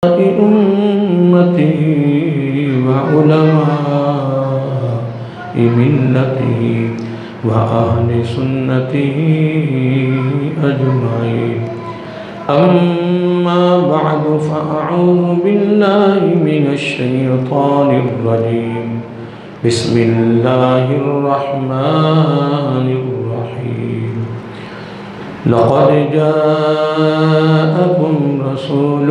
أمته وعلماء ملته وأهل سنته أجمعين. أما بعد فأعوذ بالله من الشيطان الرجيم. بسم الله الرحمن الرحيم. لقد جاءكم رسول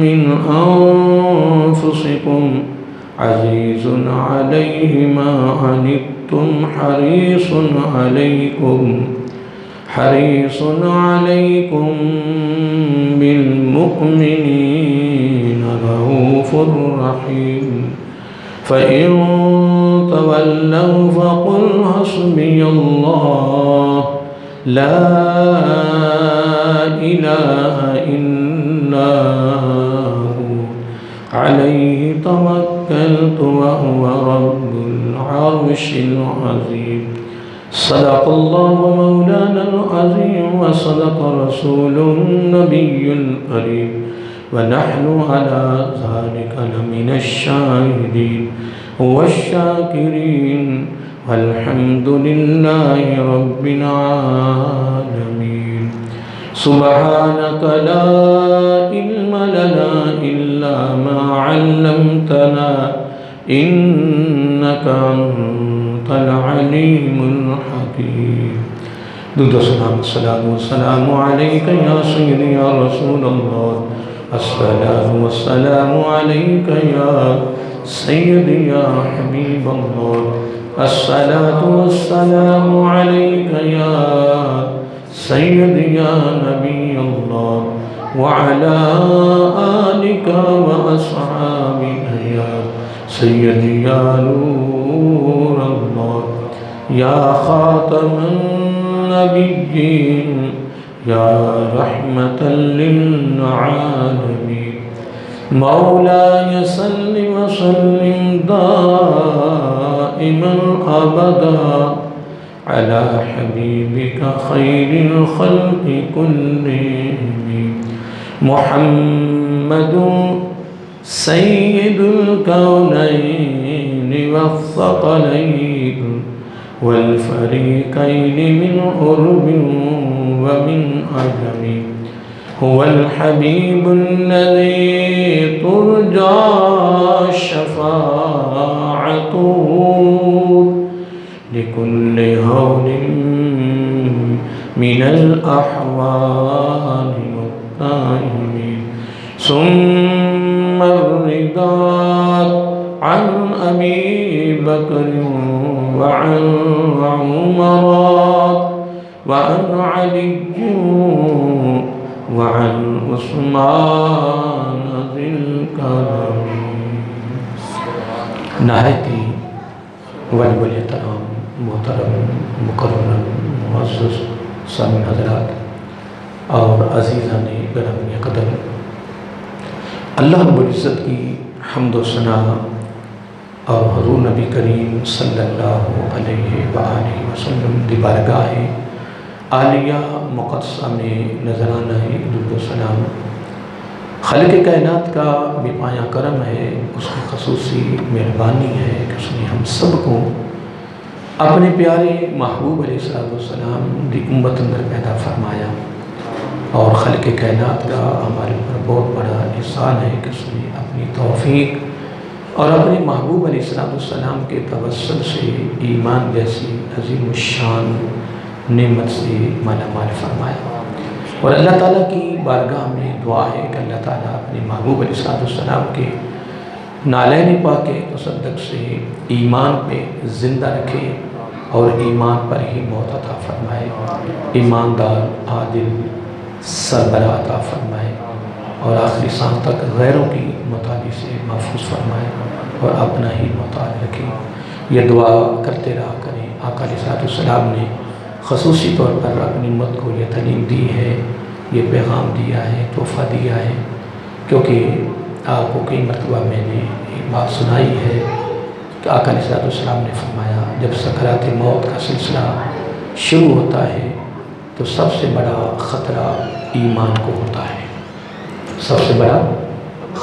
من أنفسكم عزيز عليه ما عنتم حريص عليكم بالمؤمنين رؤوف رحيم. فإن تولوا فقل حسبي الله لا إله إلا هو عليه توكلت وهو رب العرش العظيم. صدق الله مولانا العظيم وصدق رسوله النبي الكريم ونحن على ذلك لمن الشاهدين والشاكرين والحمد لله رب العالمين. سبحانك لا علم لنا إلا ما علمتنا إنك أنت العليم الحكيم. درود و سلام السلام عليك يا سيدي يا رسول الله. الصلاة والسلام عليك يا سيدي يا حبيب الله. الصلاة والسلام عليك يا سيدي يا نبي الله وعلى آلك وأصحابك يا سيدي يا نور الله يا خاتم النبيين يا رحمة للعالمين. مولاي صل وسلم دائما أبدا على حبيبك خير الخلق كلهم محمد سيد الكونين والثقلين والفريقين من قرب ومن عجم. هو الحبيب الذي ترجى شفاعته لكل هول من الأحوال والتائبين. ثم الرضا عن أبي بكر وعن عمر وعن علي وعن عثمان ذي الكرم. نہایتی ولی احترام محترم مکرم معزز سامعین حضرات اور عزیزان گرامی قدر، اللہ رب العزت کی حمد و ثنا اور حضور نبی کریم صلی اللہ علیہ وآلہ وسلم دی بارگاہ عالیہ مقدسہ میں نذرانہ درود و سلام خالق کائنات کا بے پایہ کرم ہے، اس کی خصوصی مہربانی ہے کہ اس نے ہم سب کو اپنے پیارے محبوب علیہ السلام دی امت اندر پیدا فرمایا، اور خالق کائنات کا ہمارے اوپر بہت بڑا احسان ہے کہ اس نے اپنی توفیق اور اپنے محبوب علیہ السلام کے توسل سے ایمان جیسی عظیم الشان نعمت سے مالا مال فرمایا. اور اللہ تعالیٰ کی بارگاہ میں دعا ہے کہ اللہ تعالیٰ اپنے محبوب علیہ السلام کے نالین پاک تصدق سے ایمان پہ زندہ رکھے اور ایمان پر ہی موت عطا فرمائے، ایماندار عادل سربراہ عطا فرمائے، اور آخری سانس تک غیروں کی مطالعے سے محفوظ فرمائے اور اپنا ہی محتاج رکھے. یہ دعا کرتے رہا کریں. آقا علیہ السلام نے خصوصی طور پر اپنی امت کو یہ تعلیم دی ہے، یہ پیغام دیا ہے، تحفہ دیا ہے، کیونکہ آپ کو کئی مرتبہ میں نے ایک بات سنائی ہے کہ آقا علیہ السلام نے فرمایا جب سکرات موت کا سلسلہ شروع ہوتا ہے تو سب سے بڑا خطرہ ایمان کو ہوتا ہے. سب سے بڑا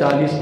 40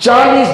40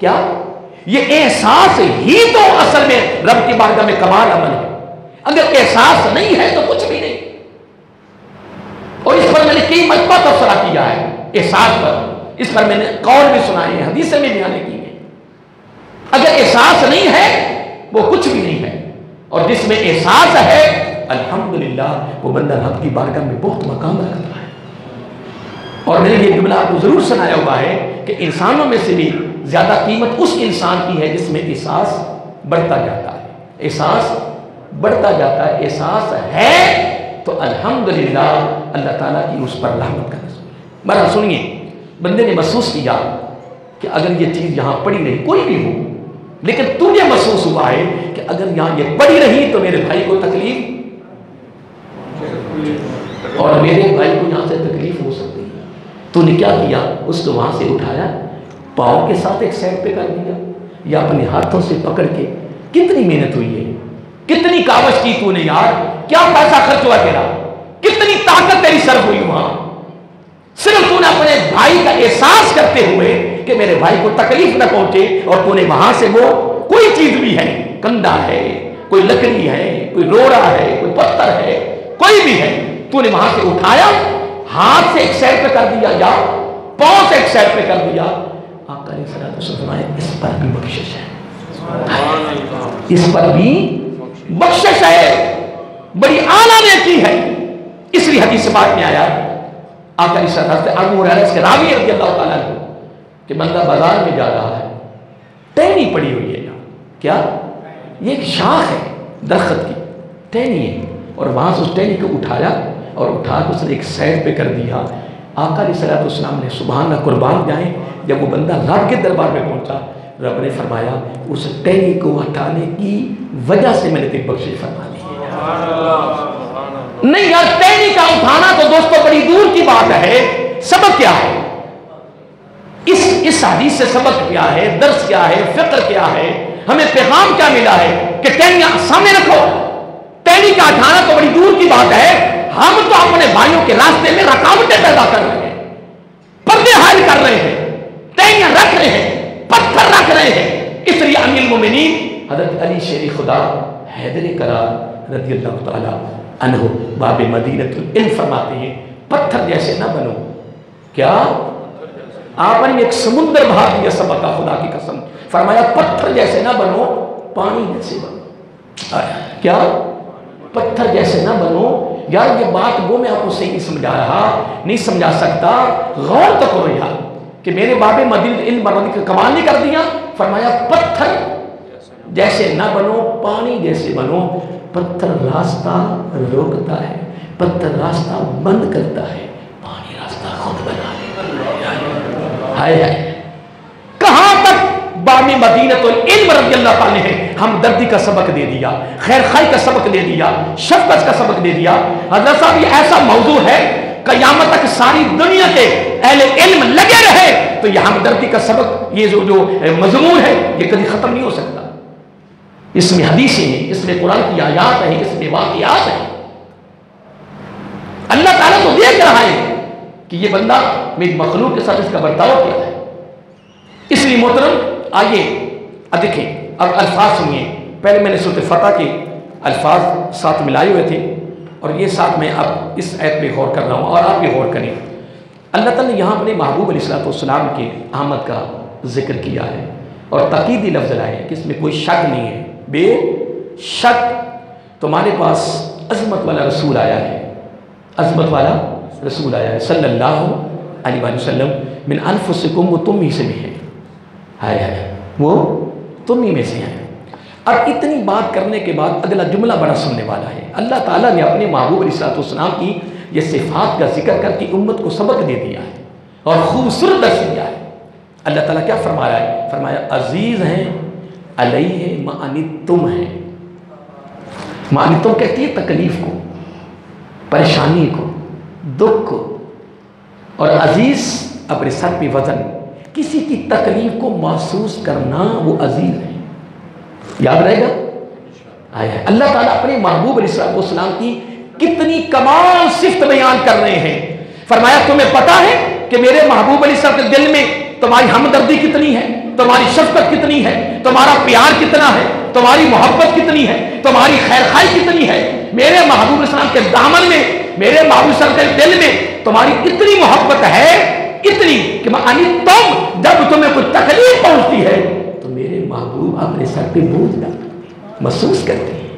کیا یہ احساس ہی تو اصل میں رب کی بارگاہ میں کمال عمل ہے. اگر احساس نہیں ہے تو کچھ بھی نہیں. اور اس پر میں نے کئی مرتبہ تبصرہ کیا ہے احساس پر. اس پر میں نے قول بھی سنائے ہیں, حدیثیں میں بیان کی ہیں. اگر احساس نہیں ہے وہ کچھ بھی نہیں ہے, اور جس میں احساس ہے الحمدللہ وہ بندہ رب کی بارگاہ میں بہت مقام رکھتا ہے. اور میں نے یہ جملہ آپ کو ضرور سنایا ہوا ہے کہ انسانوں میں سے بھی زیادہ قیمت اس انسان کی ہے جس میں احساس بڑھتا جاتا ہے. احساس بڑھتا جاتا ہے, احساس ہے تو الحمدللہ اللہ تعالیٰ کی اس پر رحمت کا نزول ہے. مرا سنیے, بندے نے محسوس کیا کہ اگر یہ چیز یہاں پڑی رہی, کوئی بھی ہو, لیکن تجھے محسوس ہوا ہے کہ اگر یہاں یہ پڑی رہی تو میرے بھائی کو تکلیف, اور میرے بھائی کو یہاں سے تکلیف ہو سکتی ہے. تو نے کیا کیا, اس کو وہاں سے اٹھایا, پاؤں کے ساتھ ایک سائڈ پہ کر دیا, یا اپنے ہاتھوں سے پکڑ کے. کتنی محنت ہوئی ہے, کتنی کاوش کی تو نے یار, کیا پیسہ خرچ ہوا تیرا, کتنی طاقت تیری صرف ہوئی وہاں, صرف تو نے اپنے بھائی کا احساس کرتے ہوئے کہ میرے بھائی کو تکلیف نہ پہنچے, اور تو نے وہاں سے وہ کوئی چیز بھی ہے, کنڈا ہے, کوئی لکڑی ہے, کوئی روڑا ہے, کوئی پتھر ہے, کوئی بھی ہے, تو نے وہاں سے اٹھایا, ہاتھ سے ایک سائڈ پہ کر دیا یا پاؤں سے ایک سائڈ پہ کر دیا. آقا علیہ الصلوۃ والسلام اس پر بھی بخشش ہے, اس پر بھی بخشش ہے, بڑی اعلیٰ نیکی ہے. اس لیے حدیث سے بات میں آیا آقا علیہ الصلوۃ والسلام ابو ہریرہ اس کے راوی رضی اللہ تعالیٰ عنہ کہ بندہ بازار میں جا رہا ہے, ٹہنی پڑی ہوئی ہے, کیا یہ ایک شاخ ہے درخت کی, ٹہنی ہے, اور وہاں سے اس ٹہنی کو اٹھایا اور اٹھا کے اس نے ایک سائڈ پہ کر دیا. آقا علیہ الصلوۃ والسلام نے سبحان اللہ قربان جائیں, جب وہ بندہ رب کے دربار میں پہنچا, رب نے فرمایا اس ٹہنی کو ہٹانے کی وجہ سے میں نے تیری بخشش فرما دی. نہیں یار, ٹہنی کا اٹھانا تو دوستوں بڑی دور کی بات ہے. سبق کیا ہے اس حدیث سے, سبق کیا ہے, درس کیا ہے, فقہ کیا ہے, ہمیں پیغام کیا ملا ہے کہ ٹہنیاں سامنے رکھو. ٹہنی کا اٹھانا تو بڑی دور کی بات ہے, ہم تو اپنے بھائیوں کے راستے میں رکاوٹیں پیدا کر رہے ہیں, پردے حائل کر رہے ہیں, ٹہنیاں رکھ رہے ہیں, پتھر رکھ رہے ہیں. اس لیے امیر المومنین حضرت علی شیر خدا حیدر کرار رضی اللہ تعالی عنہ باب مدینۃ العلم فرماتے ہیں پتھر جیسے نہ بنو. کیا آپ نے ایک سمندر بہا دیا سبق کا, خدا کی قسم, فرمایا پتھر جیسے نہ بنو, پانی جیسے بنو. کیا پتھر جیسے نہ بنو. یار یہ بات وہ میں آپ کو صحیح نہیں سمجھا رہا, نہیں سمجھا سکتا, غور تو کرو یار کہ میرے باب مدینۃ العلم مرنے کا کمال نہیں کر دیا. فرمایا پتھر جیسے نہ بنو, پانی جیسے بنو. پتھر راستہ روکتا ہے, پتھر راستہ بند کرتا ہے, پانی راستہ خود بنا لے. ہائے ہائے, کہاں تک باب مدینۃ العلم رضی اللہ تعالی ہے ہمدردی کا سبق دے دیا, خیر خائی کا سبق دے دیا, شفقت کا سبق دے دیا. حضرت صاحب یہ ایسا موضوع ہے قیامت تک ساری دنیا کے اہل علم لگے رہے تو یہ ہمدردی کا سبق, یہ جو مضمون ہے یہ کبھی ختم نہیں ہو سکتا. اس میں حدیثیں ہیں, اس میں قرآن کی آیات ہیں, اس میں واقعات ہیں. اللہ تعالیٰ تو دیکھ رہا ہے کہ یہ بندہ میری مخلوق کے ساتھ اس کا برتاؤ کیا ہے. اس لیے محترم آئیے دیکھیں, اب الفاظ سنیے. پہلے میں نے سورۃ فتح کے الفاظ ساتھ ملائے ہوئے تھے, اور یہ ساتھ میں اب اس آیت پہ غور کر رہا ہوں, اور آپ بھی غور کریں. اللہ تعالیٰ نے یہاں اپنے محبوب علیہ الصلوۃ والسلام کے آمد کا ذکر کیا ہے, اور تاکیدی لفظ لائے ہیں کہ اس میں کوئی شک نہیں ہے. بے شک تمہارے پاس عظمت والا رسول آیا ہے, عظمت والا رسول آیا ہے صلی اللہ علیہ وسلم. من انفسکم, وہ تم ہی سے بھی ہے. ہائے ہائے, وہ تم ہی میں سے ہیں. اب اتنی بات کرنے کے بعد اگلا جملہ بڑا سننے والا ہے. اللہ تعالیٰ نے اپنے محبوب علیہ الصلوۃ والسلام کی یہ صفات کا ذکر کر کے امت کو سبق دے دیا ہے اور خوبصورت درس دیا ہے. اللہ تعالیٰ کیا فرما رہا ہے؟ فرمایا عزیز ہیں علیہ ما عنتم ہے. ما عنتم کہتی ہے تکلیف کو, پریشانی کو, دکھ کو, اور عزیز اپنے سر پہ وزن, کسی کی تکلیف کو محسوس کرنا وہ عزیز ہے. یاد رہے گا. اللہ تعالیٰ اپنے محبوب علیہ السلام کی کتنی کمال صفت بیان کر رہے ہیں. فرمایا تمہیں پتا ہے کہ میرے محبوب علیہ السلام کے دل میں تمہاری ہمدردی کتنی ہے, تمہاری شفقت کتنی ہے، تمہارا پیار کتنا ہے، تمہاری محبت کتنی ہے، تمہاری خیر خائی کتنی ہے. میرے محبوب اسلام کے دامن میں، میرے محبوب اسلام کے دل میں تمہاری اتنی محبت ہے، اتنی کہ تم جب تمہیں کوئی تکلیف پہنچتی ہے تو میرے محبوب اپنے سر پہ بوجھ ڈالتے، محسوس کرتے ہیں.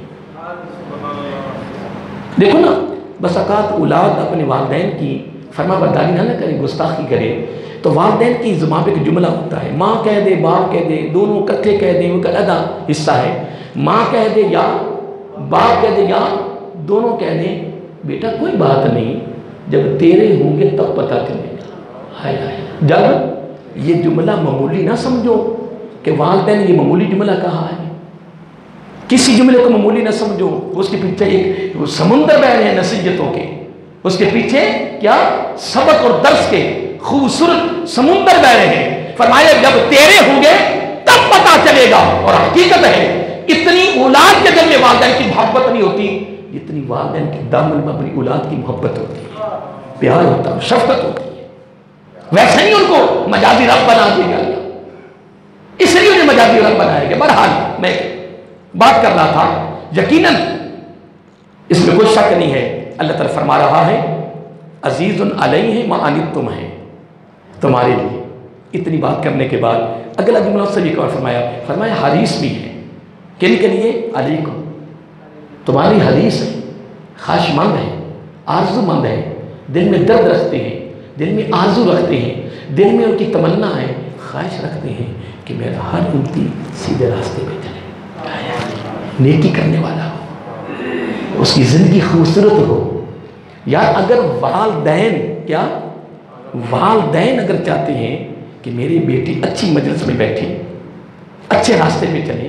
دیکھو نا، بس اوقات اولاد اپنے والدین کی فرما برداری نہ کرے، گستاخی کرے، تو والدین کی زبان پہ ایک جملہ ہوتا ہے، ماں کہہ دے باپ کہہ دے، دونوں اکٹھے کہہ دیں، وہ ایک علیحدہ حصہ ہے. ماں کہہ دے یا باپ کہہ دے یا دونوں کہہ دیں، بیٹا کوئی بات نہیں، جب تیرے ہوں گے تب پتہ چلے گا. ہائے ہائے، جب یہ جملہ معمولی نہ سمجھو کہ والدین یہ معمولی جملہ کہا ہے، کسی جملے کو معمولی نہ سمجھو، اس کے پیچھے ایک سمندر بہ رہے ہیں نصیحتوں کے، اس کے پیچھے کیا سبق اور درس کے خوبصورت سمندر بہ رہے ہیں. فرمایا جب تیرے ہوں گے تب پتہ چلے گا. اور حقیقت ہے اتنی اولاد کے دل میں والدین کی محبت نہیں ہوتی جتنی والدین کے دامن میں اپنی اولاد کی محبت ہوتی ہے، پیار ہوتا ہے، شفقت ہوتی ہے. ویسے ہی ان کو مجازی رب بنا دیا گیا، اس لیے انہیں مجازی رب بنایا گیا. بہرحال میں بات کر رہا تھا، یقیناً اس میں کوئی شک نہیں ہے، اللہ تعالیٰ فرما رہا ہے عزیز علیہ ما عنتم ہے تمہارے لیے. اتنی بات کرنے کے بعد اگلا جملہ سے بھی فرمایا حریص بھی ہے. کن کے لیے؟ علیکم، تمہاری حریص ہے، خواہش مند ہے، آرزو مند ہے، دل میں درد رکھتے ہیں، دل میں آرزو رکھتے ہیں، دل میں ان کی تمنا ہے، خواہش رکھتے ہیں کہ میرا ہر امتی سیدھے راستے پہ چلے، نیکی کرنے والا ہو، اس کی زندگی خوبصورت ہو. یار اگر والدین اگر چاہتے ہیں کہ میری بیٹی اچھی مجلس میں بیٹھی، اچھے راستے میں چلے،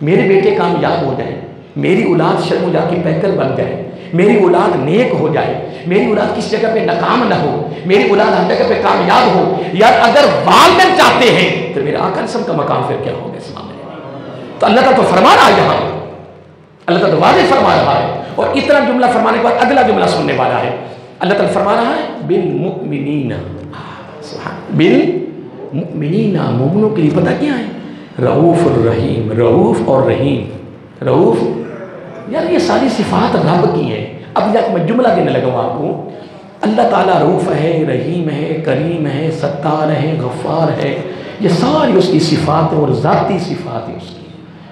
میرے بیٹے کامیاب ہو جائے، میری اولاد شرم و جا کی پیکر بن جائے، میری اولاد نیک ہو جائے، میری اولاد کس جگہ پہ ناکام نہ ہو، میری اولاد ہر جگہ پہ کامیاب ہو، یار اگر والدین چاہتے ہیں تو میرے آقا رسول کا مقام پھر کیا ہوگا اس معاملے میں؟ تو اللہ تعالیٰ تو فرما رہا ہے، یہاں اللہ تعالیٰ تو واضح فرما رہا ہے. اور اتنا جملہ فرمانے کے بعد اگلا جملہ سننے والا ہے. اللہ تعالیٰ فرما رہا ہے بالمؤمنین، بالمؤمنین، مومنوں کے لیے پتہ کیا ہے؟ رؤوف الرحیم، رؤوف اور رحیم. رؤوف، یار یہ ساری صفات رب کی ہیں. اب جب میں جملہ دینے لگا ہوں آپ کو، اللہ تعالیٰ رؤوف ہے، رحیم ہے، کریم ہے، ستار ہے، غفار ہے، یہ ساری اس کی صفات ہیں اور ذاتی صفات ہیں اس کی،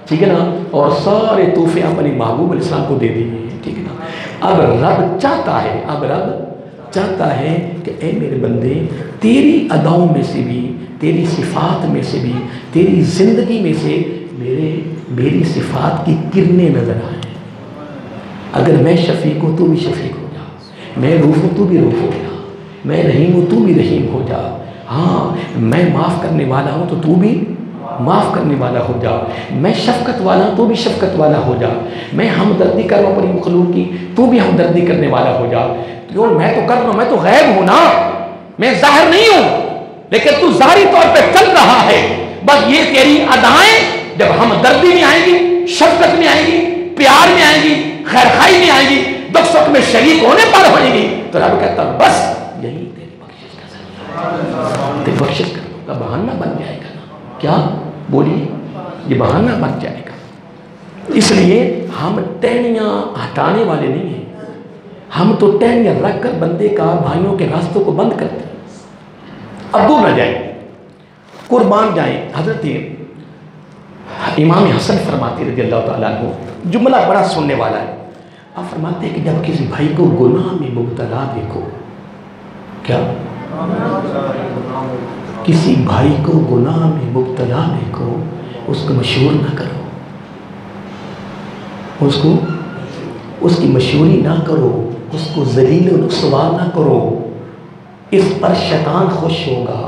ٹھیک ہے نا. اور سارے تحفے اپنے محبوب علیہ السلام کو دے دیے ہیں، ٹھیک ہے نا. اب رب چاہتا ہے کہ اے میرے بندے، تیری اداؤں میں سے بھی، تیری صفات میں سے بھی، تیری زندگی میں سے میری صفات کی کرنیں نظر آئیں. اگر میں شفیق ہوں تو بھی شفیق ہو جا، میں روح ہوں تو بھی روح ہو جا، میں رحیم ہوں تو بھی رحیم ہو جا. ہاں میں معاف کرنے والا ہوں تو بھی معاف کرنے والا ہو جا، میں شفقت والا ہوں تو بھی شفقت والا ہو جا، میں ہمدردی کر رہا ہوں اپنی مخلوق کی تو بھی ہمدردی کرنے والا ہو جا. کیوں میں تو کر رہا ہوں، میں تو غیب ہوں نا، میں ظاہر نہیں ہوں، لیکن تو ظاہری طور پہ چل رہا ہے. بس یہ تیری ادائیں جب ہمدردی میں آئیں گی، شفقت میں آئیں گی، پیار میں آئیں گی، خیر خائی میں آئیں گی، دکھ سکھ میں شریک ہونے پر ہوئیں گی، تو رب کہتا ہے بس یہی تیری بخشش کا ذریعہ، تیری بخشش کا بہانہ بن جائے گا نا. کیا بولیے؟ یہ بہانہ بن جائے گا. اس لیے ہم ٹہنیاں ہٹانے والے نہیں ہیں، ہم تو ٹہنیاں رکھ کر بندے کا بھائیوں کے راستوں کو بند کرتے ہیں. اب دور نہ جائیں، قربان جائیں. حضرت امام حسن فرماتے رضی اللہ تعالیٰ عنہ، جملہ بڑا سننے والا ہے. آپ فرماتے ہیں کہ جب کسی بھائی کو گناہ میں مبتلا دیکھو، کیا کسی بھائی کو گناہ میں مبتلا دیکھو، اس کو مشہور نہ کرو، اس کی مشہوری نہ کرو، اس کو ذلیل و رسوا نہ کرو. اس پر شیطان خوش ہوگا،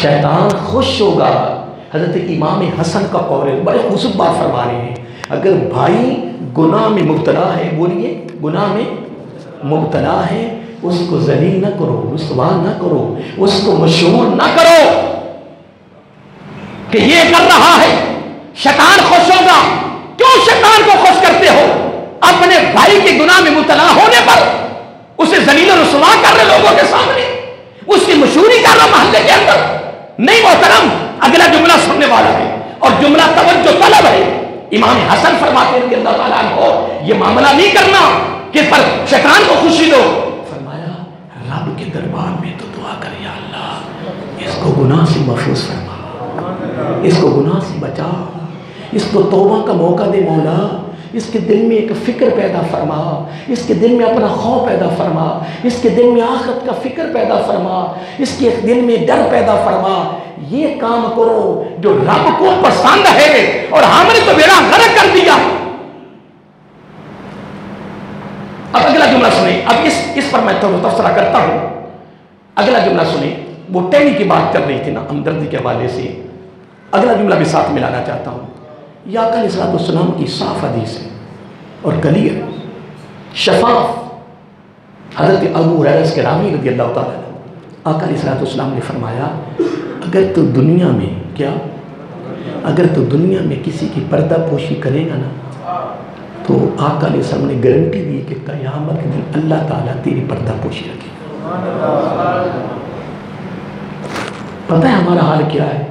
شیطان خوش ہوگا. حضرت امام حسن کا قول ہے، بڑے خوبصورت بات فرما رہے ہیں. اگر بھائی گناہ میں مبتلا ہے، بولیے گناہ میں مبتلا ہے، اس کو ذلیل نہ کرو، رسوا نہ کرو، اس کو مشہور نہ کرو کہ یہ کر رہا ہے، شیطان خوش ہوگا. کیوں شیطان کو خوش کرتے ہو؟ اپنے بھائی کے گناہ میں مبتلا ہونے پر اسے ذلیل و رسوا کر رہے لوگوں کے سامنے، اس کی مشہوری کر رہا محلے کے اندر. نہیں محترم، اگلا جملہ سننے والا ہے اور جملہ توجہ طلب ہے. امام حسن فرماتے ہیں اللہ تعالیٰ عنہ یہ معاملہ نہیں کرنا کہ پر شیطان کو خوشی دو. فرمایا رب کے دربار میں تو دعا کر یا اللہ اس کو گناہ سے محفوظ فرما, اس کو گناہ سے بچا, اس کو توبہ کا موقع دے مولا, اس کے دل میں ایک فکر پیدا فرما, اس کے دل میں اپنا خوف پیدا فرما, اس کے دل میں آخرت کا فکر پیدا فرما, اس کے دل میں ڈر پیدا فرما. یہ کام کرو جو رب کو پسند ہے اور ہم نے تو بیڑا غرق کر دیا. اب اگلا جملہ سنیں, اب اس پر میں تھوڑا تبصرہ کرتا ہوں. اگلا جملہ سنیں, وہ ٹینی کی بات کر رہی تھی نا ہمدردی کے حوالے سے, اگلا جملہ بھی ساتھ ملانا چاہتا ہوں. یا آقا علیہ السلام کی صاف حدیث ہے اور کلیئر شفاف. حضرت ابو ہریرہ کے راوی رضی اللہ تعالیٰ آقا علیہ السلام نے فرمایا اگر تو دنیا میں کیا اگر تو دنیا میں کسی کی پردہ پوشی کرے گا نا تو آقا علیہ السلام نے گارنٹی دی کہ قیامت کے دن اللہ تعالیٰ تیری پردہ پوشی رکھے. پتہ ہے ہمارا حال کیا ہے؟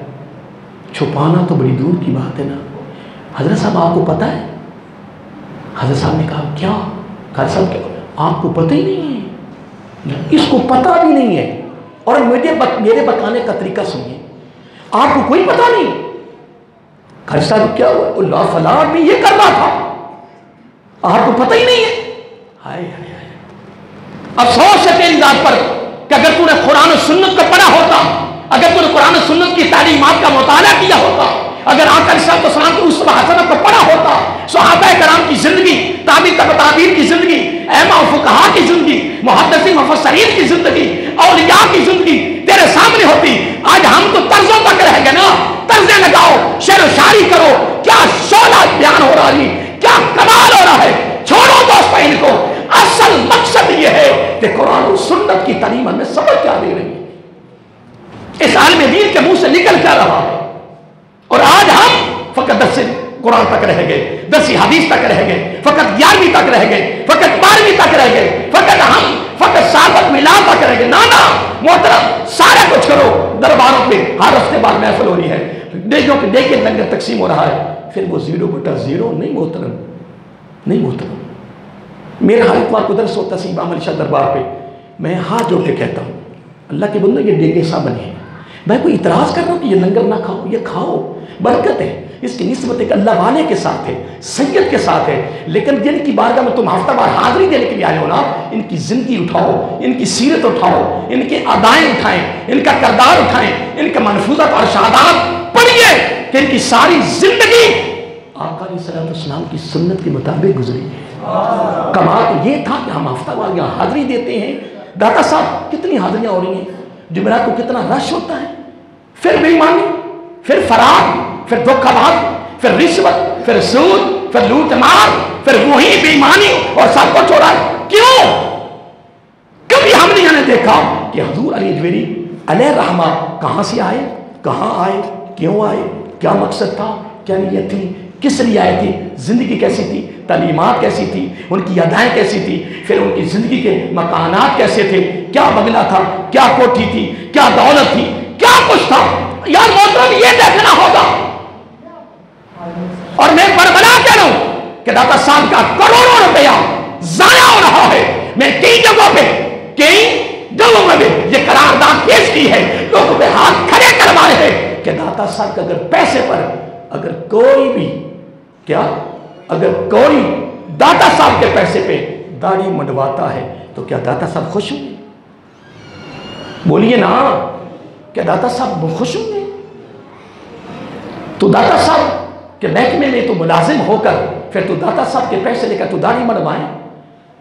چھپانا تو بڑی دور کی بات ہے نا. حضرت صاحب آپ کو پتہ ہے؟ حضرت صاحب نے کہا کیا؟ حضرت صاحب کیا آپ کو پتہ ہی نہیں ہے؟ اس کو پتہ بھی نہیں ہے. اور میرے بتانے کا طریقہ سنیے, آپ کو کوئی پتہ نہیں. حضرت صاحب کیا ہوا؟ اللہ فلاں بھی یہ کر رہا تھا, آپ کو پتہ ہی نہیں ہے. ہائے ہائے ہائے, افسوس ہے تیری ذات پر کہ اگر تو نے قرآن و سنت کو پڑھا ہوتا, اگر تو نے قرآن و سنت کی تعلیمات کا مطالعہ کیا ہوتا, اگر آقا علیہ السلام کی اسوہ حسنہ کو پڑھا ہوتا, صحابہ کرام کی زندگی, تابعین کی زندگی, ائمہ و فقہا کی زندگی, محدثین مفسرین کی زندگی, اولیاء کی زندگی تیرے سامنے ہوتی. آج ہم تو طرزوں تک رہ گئے نا, طرزیں لگاؤ, شعر و شاعری کرو, کیا شعلہ بیان ہو رہا ہے, کیا کمال ہو رہا ہے. چھوڑو دوستو ان کو, اصل مقصد یہ ہے کہ قرآن و سنت کی تعلیم ہمیں سمجھ کیا دے رہی ہے, اس عالم دین کے منہ سے نکل کیا رہا ہے. اور آج ہم فقط 10 قرآن تک رہ گئے, 10 حدیث تک رہ گئے, فقط 11ویں تک رہ گئے, فقط 12ویں تک رہ گئے, فقط سابق ملاد تک رہ گئے. نانا محترم سارا کچھ کرو, درباروں پہ ہر ہفتے بعد محفل ہو رہی ہے, دیکھیں لنگر تقسیم ہو رہا ہے, پھر وہ 0/0 نہیں محترم, نہیں محترم. میرا ہر اتوار کو درس ہوتا سی امام علی شاہ دربار پہ, میں ہاتھ جوڑ کے کہتا ہوں اللہ کے بندو یہ ڈیگے سا بنے ہیں. میں کوئی اعتراض کر رہا ہوں کہ یہ لنگر نہ کھاؤ, یہ کھاؤ, برکت ہے, اس کی نسبت ایک اللہ والے کے ساتھ ہے, سید کے ساتھ ہے. لیکن جن کی بارگاہ میں تم ہفتہ بار حاضری دینے کے لیے آئے ہو نا, ان کی زندگی اٹھاؤ, ان کی سیرت اٹھاؤ, ان کے ادائیں اٹھائیں, ان کا کردار اٹھائیں, ان کا منفوظات اور شہادات پڑھیے کہ ان کی ساری زندگی آقا علیہ السلام کی سنت کے مطابق گزری ہے. کمال تو یہ تھا کہ ہم ہفتہ بار یہاں حاضری دیتے ہیں. داتا صاحب کتنی حاضریاں ہو رہی ہیں, جمعرات کو کتنا رش ہوتا ہے, پھر بے ایمانی, پھر فرار, پھر دھوکہ باز, پھر رشوت, پھر سود, پھر لوٹ مار, پھر وہی بے ایمانی اور سب کو چھوڑا. کیوں؟ کبھی ہم نے یہاں دیکھا کہ حضور علی اجویری علیہ رحمہ کہاں سے آئے, کہاں آئے, کیوں آئے, کیا مقصد تھا, کیا نیت تھی, کس لیے آئے تھی, زندگی کیسی تھی, تعلیمات کیسی تھی, ان کی ادائیں کیسی تھی, پھر ان کی زندگی کے مکانات کیسے تھے, کیا بنگلہ تھا, کیا کوٹھی تھی, کیا دولت تھی, کیا کچھ تھا. یار محترم یہ دیکھنا ہوگا. اور میں بربلا کہہ رہا ہوں کہ داتا صاحب کا کروڑوں روپیہ ضائع ہو رہا ہے. میں کئی جگہوں میں یہ قرارداد پیش کی ہے, لوگوں پہ ہاتھ کھڑے کروائے ہیں کہ داتا صاحب کے اگر پیسے پر اگر کوئی بھی کیا اگر کوئی داتا صاحب کے پیسے پہ داڑھی منڈواتا ہے تو کیا داتا صاحب خوش ہوں گے؟ بولیے نا, کیا داتا صاحب خوش ہوں گے؟ تو داتا صاحب کے محکمے میں تو ملازم ہو کر پھر تو داتا صاحب کے پیسے لے کر تو داڑھی منڈوائیں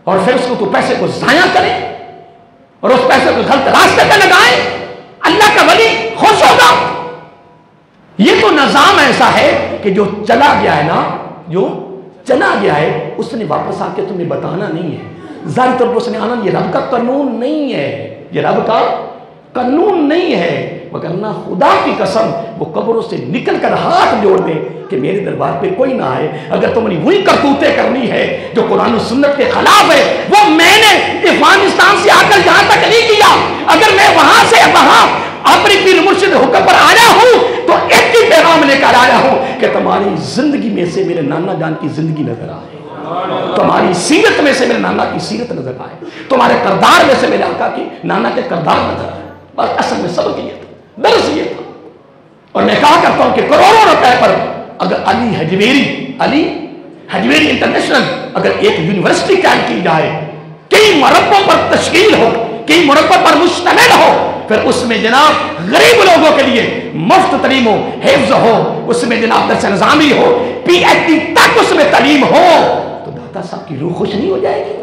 اور پھر اس کو تو پیسے کو ضائع کریں اور اس پیسے کو غلط راستے پہ لگائیں, اللہ کا ولی خوش ہوگا؟ یہ تو نظام ایسا ہے کہ جو چلا گیا ہے نا, جو چلا گیا ہے اس نے واپس آ کے تمہیں بتانا نہیں ہے. ظاہر طور پر اس نے آنا, یہ رب کا قانون نہیں ہے, یہ رب کا قانون نہیں ہے. وگرنہ خدا کی قسم وہ قبروں سے نکل کر ہاتھ جوڑ دیں کہ میرے دربار پہ کوئی نہ آئے. اگر تم نے وہی کرتوتیں کرنی ہے جو قرآن و سنت کے خلاف ہے, وہ میں نے افغانستان سے آ کر یہاں تک نہیں کیا. اگر میں وہاں سے وہاں اپنی پیر مرشد حکم پر آیا ہوں تو ایک ہی پیغام لے کر آیا ہوں کہ تمہاری زندگی میں سے میرے نانا جان کی زندگی نظر آئے، تمہاری سیرت میں سے میرے نانا کی سیرت نظر آئے، تمہارے کردار میں سے میرے آقا کی نانا کے کردار نظر آئے۔ بس اصل میں سبق یہ تھا، درس یہ تھا۔ اور میں کہا کرتا ہوں کہ کروڑوں روپے پر اگر علی حجویری انٹرنیشنل اگر ایک یونیورسٹی قائم کی جائے، کئی مربوں پر تشکیل ہو، کئی مربوں پر مشتمل ہو، پھر اس میں جناب غریب لوگوں کے لیے مفت تعلیم ہو، حفظ ہو، اس میں جناب درس نظامی ہو، پی ایچ ڈی تک اس میں تعلیم ہو، تو داتا صاحب کی روح خوش نہیں ہو جائے گی؟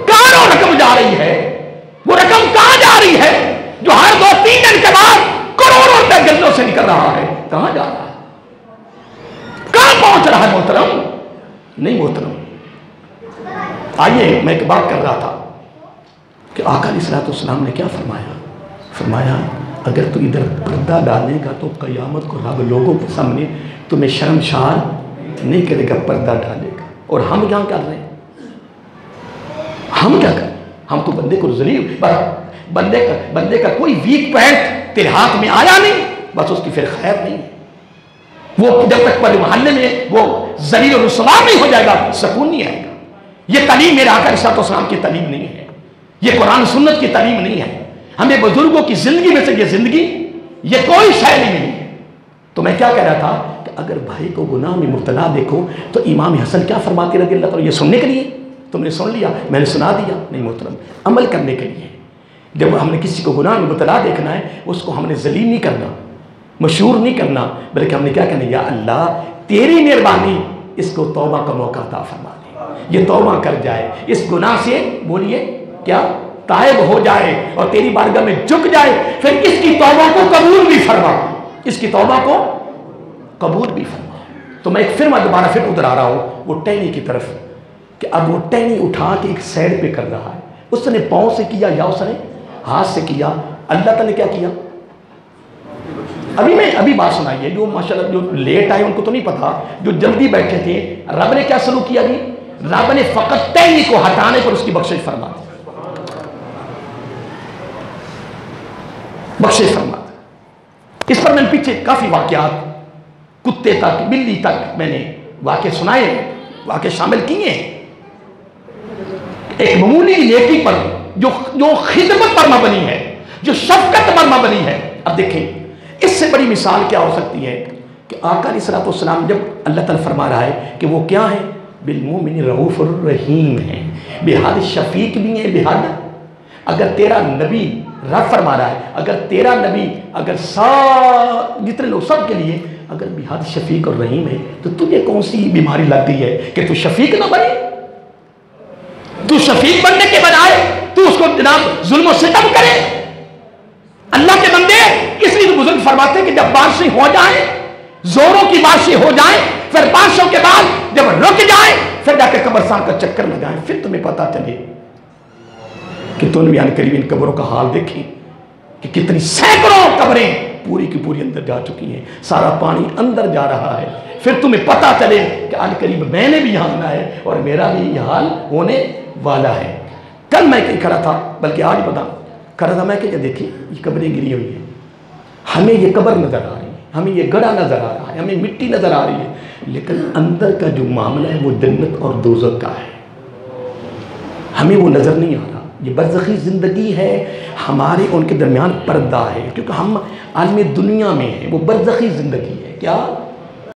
کہاں رقم جا رہی ہے؟ وہ رقم کہاں جا رہی ہے جو ہر 2-3 دن کے بعد کروڑوں روپے گلوں سے نکل رہا ہے؟ کہاں جا رہا ہے؟ کہاں پہنچ رہا ہے محترم؟ نہیں محترم، آئیے میں ایک بات کر رہا تھا کہ آقا علیہ الصلوۃ والسلام نے کیا فرمایا؟ فرمایا اگر تو ادھر پردہ ڈالے گا تو قیامت کو رب لوگوں کے سامنے تمہیں شرمسار نہیں کرے گا، پردہ ڈالے گا۔ اور ہم کیا کر رہے ہیں؟ ہم کیا کر رہے ہیں؟ ہم تو بندے کو ذلیل، بندے کا کوئی ویک پوائنٹ تیرے ہاتھ میں آیا نہیں، بس اس کی پھر خیر نہیں ہے۔ وہ جب تک پہلے محلے میں وہ ذلیل و رسوا نہیں ہو جائے گا، سکون نہیں آئے گا۔ یہ تعلیم میرے آقا علیہ الصلوۃ والسلام کی تعلیم نہیں ہے، یہ قرآن سنت کی تعلیم نہیں ہے۔ ہمیں بزرگوں کی زندگی میں سے یہ زندگی، یہ کوئی شے نہیں ہے۔ تو میں کیا کہہ رہا تھا کہ اگر بھائی کو گناہ میں مبتلا دیکھو تو امام حسن کیا فرماتے رضی اللہ تعالیٰ، یہ سننے کے لیے تم نے سن لیا، میں نے سنا دیا؟ نہیں محترم، عمل کرنے کے لیے۔ جب ہم نے کسی کو گناہ میں مبتلا دیکھنا ہے، اس کو ہم نے ذلیل نہیں کرنا، مشہور نہیں کرنا، بلکہ ہم نے کیا کہنا، یا اللہ تیری مہربانی اس کو توبہ کا موقع عطا فرما دے، یہ توبہ کر جائے، اس گناہ سے بولیے کیا تائب ہو جائے اور تیری بارگاہ میں جھک جائے، پھر اس کی توبہ کو قبول بھی فرما، اس کی توبہ کو قبول بھی فرما۔ تو میں ایک میں دوبارہ پھر ادھر آ رہا ہوں وہ ٹہنی کی طرف، کہ اب وہ ٹہنی اٹھا کے ایک سائڈ پہ کر رہا ہے، اس نے پاؤں سے کیا یا اس نے ہاتھ سے کیا؟ اللہ تعالیٰ نے کیا کیا؟ ابھی بات سنائیے، جو ماشاءاللہ جو لیٹ آئے ان کو تو نہیں پتا، جو جلدی بیٹھے تھے، رب نے کیا سلوک کیا جی؟ رب نے فقط ٹہنی کو ہٹانے پر اس کی بخشش فرما دی، بخشش فرما دی۔ اس پر میں نے پیچھے کافی واقعات، کتے تک بلی تک میں نے واقع سنائے، واقع شامل کیے ہیں۔ ایک معمولی نیکی پر جو خدمت پر مبنی ہے، جو شفقت پر مبنی ہے۔ اب دیکھیں اس سے بڑی مثال کیا ہو سکتی ہے کہ آقا علیہ الصلوۃ والسلام جب اللہ تعالیٰ فرما رہا ہے کہ وہ کیا ہے، بالمومن رؤوف الرحیم ہے، بحد شفیق بھی ہے، بحد، اگر تیرا نبی، رب فرما رہا ہے اگر تیرا نبی اگر جتنے لوگ سب کے لیے اگر بحد شفیق اور رحیم ہے تو تجھے کون سی بیماری لگ گئی ہے کہ تو شفیق نہ بنے؟ تو شفیق بننے کے بجائے تو اس کو جناب ظلم و ستم کرے؟ اللہ کے بندے اس لیے بزرگ فرماتے ہیں کہ جب بارشیں ہو جائیں، زوروں کی بارشیں ہو جائیں، پھر بارشوں کے بعد جب رک جائیں، پھر جا کے قبرستان کا چکر لگائیں، پھر تمہیں پتا چلے کہ تم نے قریب ان قبروں کا حال دیکھی کہ کتنی سینکڑوں قبریں پوری کی پوری اندر جا چکی ہیں، سارا پانی اندر جا رہا ہے، پھر تمہیں پتا چلے کہ ان قریب میں نے بھی یہاں آنا ہے اور میرا بھی یہ حال ہونے والا ہے۔ کل میں کھڑا تھا، بلکہ آج پتا کر رہا تھا میں کہ دیکھیں یہ قبریں گری ہوئی ہیں، ہمیں یہ قبر نظر آ رہی ہے، ہمیں یہ گڑھا نظر آ رہا ہے، ہمیں مٹی نظر آ رہی ہے، لیکن اندر کا جو معاملہ ہے وہ جنت اور دوزخ کا ہے، ہمیں وہ نظر نہیں آ رہا۔ یہ برزخی زندگی ہے، ہمارے ان کے درمیان پردہ ہے، کیونکہ ہم عالم دنیا میں ہیں، وہ برزخی زندگی ہے۔ کیا